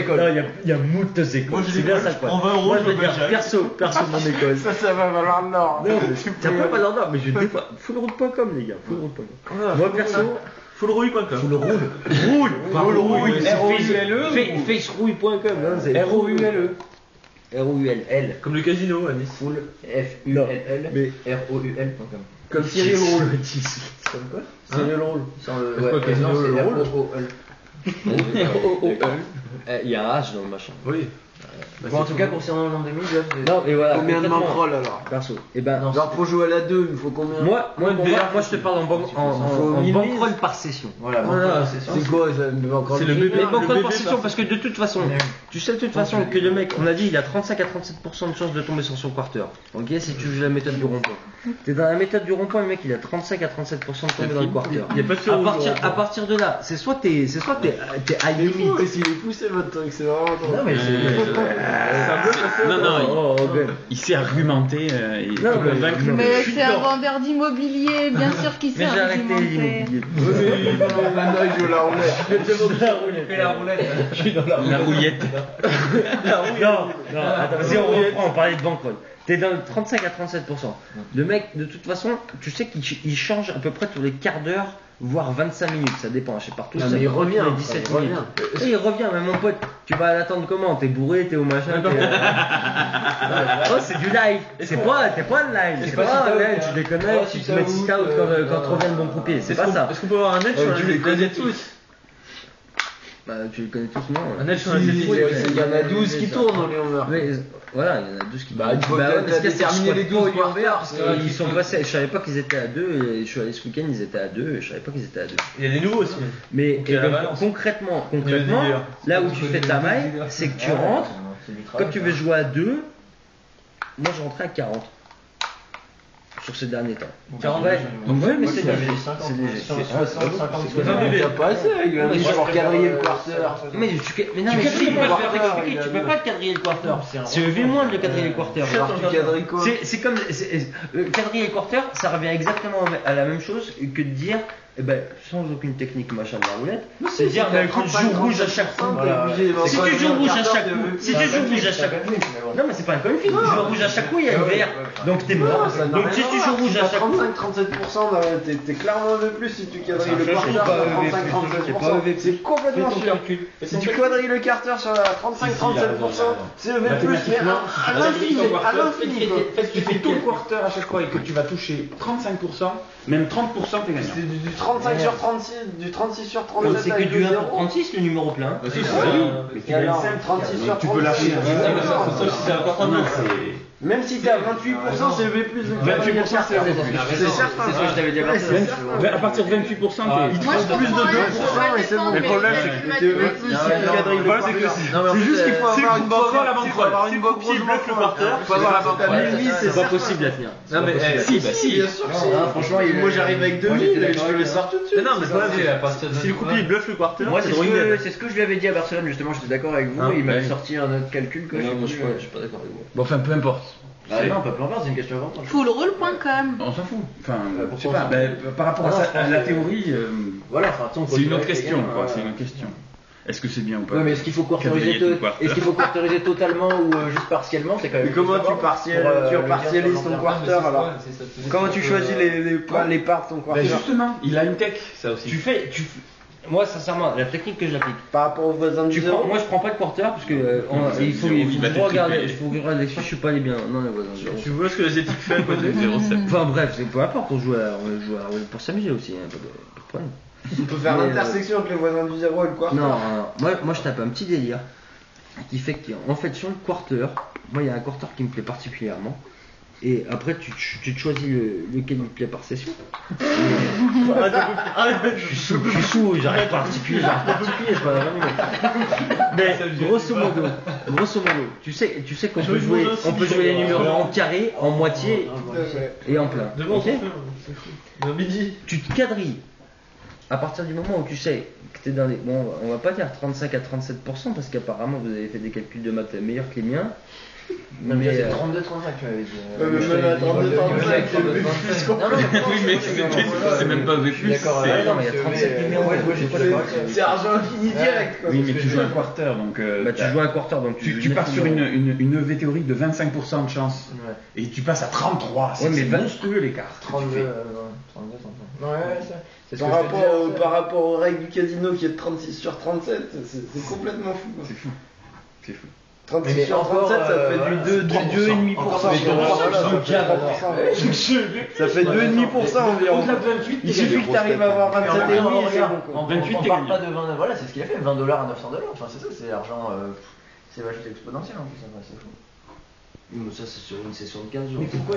Non, il y a moult écoles. Moi, C'est bien ça quoi. Moi je veux dire, perso mon école. Ça va valoir l'or. Non, t'as pas valeur d'or, mais je dis pas. Fullroute.com les gars, fullroute.com. Moi perso, Fullrouille.com. Fullroule. Facerouille.com. ROULE. ROULL. Comme le casino à Nice. Full FULL Mais ROUL.com. Comme Cyril Roule. Comme quoi Cyril Roule. Sans le. Quoi, casino, non, c'est le rôle ROUL. Il y a un H dans le machin. Oui. Bon, en tout cas, concernant l'an 2000, non, et voilà. Combien de concrètement, banquerolles alors? perso. Et ben, Non, Genre pour jouer à la 2, il faut combien? moi je te parle en bankroll par session. Voilà, Voilà, C'est quoi ça, une banquerolle? C'est le bébé. Mais bankroll bébé par session parce que de toute façon, tu sais de toute façon que le mec, on a dit, il a 35 à 37% de chance de tomber sur son quarter. Ok, si tu joues la méthode du rond-point. T'es dans la méthode du rond-point, le mec il a 35 à 37% de tomber dans le quarter. Il y a pas de sur À partir de là, c'est soit t'es high limit. Mais s'il est poussé votre truc, c'est vraiment drôle. Non mais Non, il sait argumenter, il peut convaincre. Mais c'est un vendeur d'immobilier, bien sûr qu'il Mais sait j'ai arrêté argumenter. l'immobilier. Maintenant il joue la roulette. fais la roulette. Je suis dans la rouillette. Non, attends, vas-y, on reprend, on parlait de bankroll. T'es dans le 35 à 37%. Le mec, de toute façon, tu sais qu'il change à peu près tous les quarts d'heure, voire 25 minutes, ça dépend, je sais partout. Non, mais il revient, les 17 il minutes. Et il revient, mais mon pote, tu vas l'attendre comment? T'es bourré, t'es au machin, Oh, c'est du live. T'es pas le live. C'est pas un live, tu déconnes, tu te mets sit out quand revient le bon croupier. C'est pas ça. Est-ce qu'on peut avoir un net sur tu les connais tous? Bah, tu les connais tous, non? Un net sur Si, la il y en a 12 qui tournent dans les Homer. Mais voilà, il y en a 12 qui Bah, il faut déterminer les 12 quarters. Ils sont passés, je savais pas qu'ils étaient à 2, et je suis allé ce week-end, ils étaient à 2, et je savais pas qu'ils étaient à 2. Il y a des nouveaux aussi. Mais Donc, il y a la balance. concrètement, Il y a des dealers. là où tu fais ta maille, c'est que tu rentres, comme tu veux jouer à 2, moi je rentrais à 40. Sur ces derniers temps. 40 ouais, Donc, ouais, mais c'est C'est léger. léger. C'est léger. 60, 50, Il y a pas assez, il va avoir quadriller le quarter. Mais non, mais quadrilles tu peux le pas quarter, t'expliquer, il a tu peux deux. pas quadriller le quarter. C'est EV- de quadriller le quarter. Alors tu quadrilles quoi? C'est comme quadriller le quarter, ça revient exactement à la même chose que de dire, eh ben, sans aucune technique machin de la roulette, c'est dire mais écoute, joue rouge à chaque coup. Si tu joues rouge à chaque coup, non mais c'est pas un coin flip, tu joues rouge à chaque coup, il y a une VR, donc t'es mort. Donc si tu joues rouge à chaque coup, 35-37%, t'es clairement de plus si tu quadrilles le quarter sur 35-37%. C'est complètement sûr. Si tu quadrilles le quarter sur la 35-37%, c'est EV+, mais à l'infini, à l'infini. Tu fais tout le quarter à chaque fois et que tu vas toucher 35%, même 30%, t'es gagnant. C'est du 35 sur 36, du 36 sur 37 c'est que avec du 1 2 pour 36 le numéro plein. Et alors, 36 sur 36. Tu peux lâcher. C'est encore un Même si t'es à 28%, c'est EV+. 28%, c'est EV+. C'est certain. C'est ce que je t'avais dit à À partir de 28%, Il te Moi, faut je plus de 2% comprends, et c'est bon. mais Le problème, c'est que t'es EV+, si tu quadrilles le quarter. C'est juste qu'il faut avoir une banquerolle. Il faut avoir une banquerolle bloque le quarter. Il faut avoir la banquerolle. C'est pas possible à tenir. Non mais Si, bien sûr. Franchement, moi j'arrive avec 2000 et je te le sors tout de suite. non mais si le croupier il bluffe le quarter, Moi, c'est c'est ruiné. ce que je lui avais dit à Barcelone, justement, j'étais d'accord avec vous, Ah, il m'avait ouais. sorti un autre calcul que Non, moi je suis pas d'accord avec vous. Bon, enfin, peu importe. Ah non, peu importe, c'est une question importante. Fullroule.com. On s'en fout. Enfin, je sais pourquoi pas. Par rapport à la théorie, Voilà, enfin, tu sais, on c'est une peut autre dire, question, quoi. euh, C'est une autre question. Est-ce que c'est bien ou pas? Ouais, mais est-ce qu'il faut quarteriser Quadriller tout quarter. est-ce qu'il faut quarteriser totalement ou juste partiellement? C'est quand même. Mais comment tu tu partialises ton quarter alors? Comment tu choisis les parts de ton quarter? Justement, il a une tech, ça aussi. Moi sincèrement, la technique que j'applique, Par rapport aux voisins du zéro? moi je prends pas de quarter parce que il faut regarder, il faut regarder les fiches, je suis pas allé bien. Non, les voisins. Tu vois ce que les éthiques fait à côté? Enfin bref, peu importe, on joue à la roulette pour s'amuser aussi, pas de problème. On peut faire l'intersection entre les voisins du zéro et le quarter. Non, moi je tape un petit délire qui fait qu'en fait sur le quarter, moi il y a un quarter qui me plaît particulièrement. Et après tu te choisis lequel il te plaît par session. Je suis sous, j'arrive pas à articuler, c'est pas la même. Mais grosso modo, tu sais qu'on peut jouer les numéros en carré, en moitié et en plein. Ok. De midi. Tu te quadrilles. À partir du moment où tu sais que tu es dans les... Bon, on va pas dire 35 à 37% parce qu'apparemment vous avez fait des calculs de maths meilleurs que les miens. Non, mais c'est 32-35, tu m'avais dit. Même à 32, 35, c'est plus Non, non, mais Oui, mais c'est même pas V+. d'accord. c'est- Non, mais il y a 37 numéros. Ouais, je suis pas d'accord avec ça. c'est argent infini direct quoi. Oui, mais tu joues un quarter, donc Bah, tu joues un quarter, donc tu pars sur une EV théorique de 25% de chance. Ouais. Et tu passes à 33. C'est Ouais, mais monstrueux l'écart. 32, 32. Ouais, ça. C'est ce que je te disais. Par rapport aux règles du casino qui est de 36 sur 37, c'est complètement fou. C'est fou. C'est fou. 36 Mais sur encore, 37, ça fait voilà, du 2,5%. Mais ton Ça fait 2,5% environ. Au-delà de 28, Il suffit que tu arrives à avoir 27,5 et c'est bon. quoi. En 28, on parle pas de 20. Voilà, c'est ce qu'il a fait, $20 à $900. Enfin, c'est ça, c'est l'argent. C'est vachement exponentiel en plus, c'est fou. Ça, c'est sur une session de 15 jours. Mais pourquoi